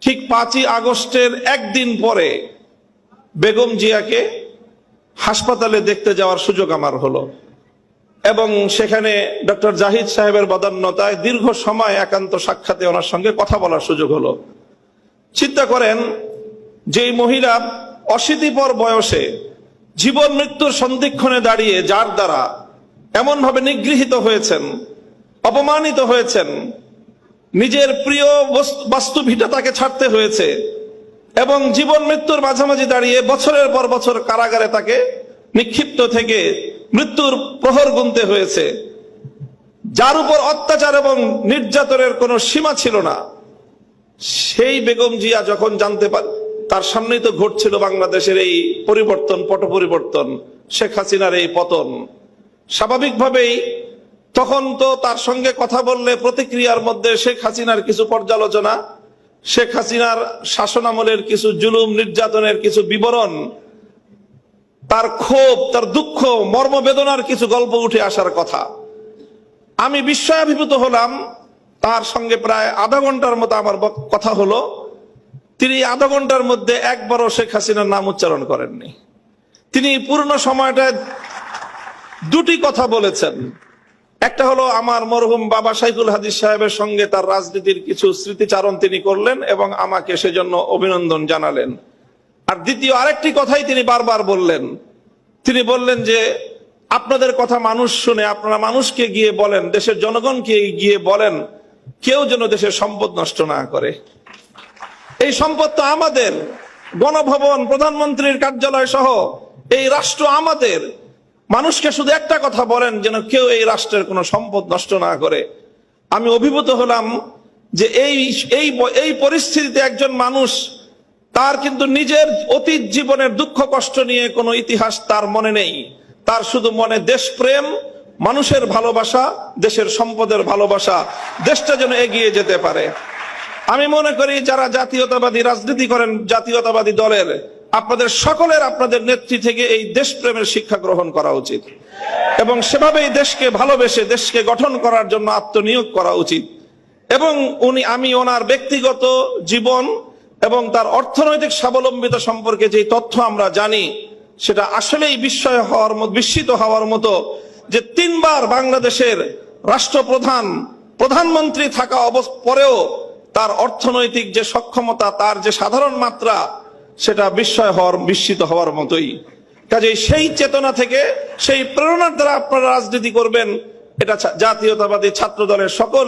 ঠিক 5ই আগস্টের একদিন পরে বেগম জিয়াকে হাসপাতালে দেখতে যাওয়ার সুযোগ আমার হলো এবং সেখানে ডক্টর জাহিদ সাহেবের বদান্যতায় দীর্ঘ সময় একান্ত সাক্ষাতে ওনার সঙ্গে কথা বলার সুযোগ হলো। চিন্তা করেন, যেই মহিলা অশীতিপর বয়সে জীবন মৃত্যুর সন্ধিক্ষণে দাঁড়িয়ে যার দ্বারা এমনভাবে নিগৃহীত হয়েছেন, অপমানিত হয়েছেন, নিজের প্রিয় বাস্তু ভিটা তাকে ছাড়তে হয়েছে এবং জীবন মৃত্যুর মাঝামাঝি দাঁড়িয়ে বছরের পর বছর কারাগারে তাকে নিক্ষিপ্ত থেকে মৃত্যুর প্রহর গুনতে হয়েছে, যার উপর অত্যাচার এবং নির্যাতনের কোনো সীমা ছিল না, সেই বেগম জিয়া যখন জানতে পারে তার সামনেই তো ঘটছিল বাংলাদেশের এই পরিবর্তন, পট পরিবর্তন, শেখ হাসিনার এই পতন, স্বাভাবিকভাবেই তখন তো তার সঙ্গে কথা বললে প্রতিক্রিয়ার মধ্যে শেখ হাসিনার কিছু পর্যালোচনা, শেখ হাসিনার শাসনামলের কিছু জুলুম নির্যাতনের কিছু বিবরণ, তার ক্ষোভ, তার দুঃখ, মর্মবেদনার কিছু গল্প উঠে আসার কথা। আমি বিস্ময়াভিভূত হলাম। তার সঙ্গে প্রায় আধা ঘন্টার মতো আমার কথা হলো। তিনি আধা ঘন্টার মধ্যে একবারও শেখ হাসিনার নাম উচ্চারণ করেননি। তিনি পূর্ণ সময়টায় দুটি কথা বলেছেন। একটা হলো আমার মরহুম বাবা শাইখুল হাদিস সাহেবের সঙ্গে তার রাজনীতির কিছু স্মৃতিচারণ তিনি করলেন এবং আমাকে সেজন্য অভিনন্দন জানালেন। আর দ্বিতীয় আরেকটি কথাই তিনি বারবার বললেন। তিনি বললেন যে আপনাদের কথা মানুষ শুনে, আপনারা মানুষকে গিয়ে বলেন, দেশের জনগণকে গিয়ে বলেন, কেউ যেন দেশের সম্পদ নষ্ট না করে। এই সম্পদ তো আমাদের, গণভবন, প্রধানমন্ত্রীর কার্যালয় সহ এই রাষ্ট্র আমাদের। মানুষকে শুধু একটা কথা বলেন, যেন কেউ এই রাষ্ট্রের কোনো সম্পদ নষ্ট না করে। আমি অভিভূত হলাম যে এই পরিস্থিতিতে একজন মানুষ, তার কিন্তু নিজের অতীত জীবনের দুঃখ কষ্ট নিয়ে কোনো ইতিহাস তার মনে নেই, তার শুধু মনে দেশপ্রেম, মানুষের ভালোবাসা, দেশের সম্পদের ভালোবাসা, দেশটা যেন এগিয়ে যেতে পারে। আমি মনে করি যারা জাতীয়তাবাদী রাজনীতি করেন, জাতীয়তাবাদী দলের, আপনাদের সকলের আপনাদের নেত্রী থেকে এই দেশপ্রেমের শিক্ষা গ্রহণ করা উচিত এবং সেভাবেই দেশকে ভালোবেসে দেশকে গঠন করার জন্য আত্মনিয়োগ করা উচিত। এবং আমি ওনার ব্যক্তিগত জীবন এবং তার অর্থনৈতিক স্বাবলম্বিতা সম্পর্কে যে তথ্য আমরা জানি, সেটা আসলেই বিস্মিত হওয়ার মতো যে 3 বার বাংলাদেশের রাষ্ট্রপ্রধান, প্রধানমন্ত্রী থাকা পরেও তার অর্থনৈতিক যে সক্ষমতা, তার যে সাধারণ মাত্রা, সেটা বিস্মিত হওয়ার মতোই। কাজেই সেই চেতনা থেকে, সেই প্রেরণার দ্বারা আপনারা রাজনীতি করবেন, এটা জাতীয়তাবাদী ছাত্র দলের সকল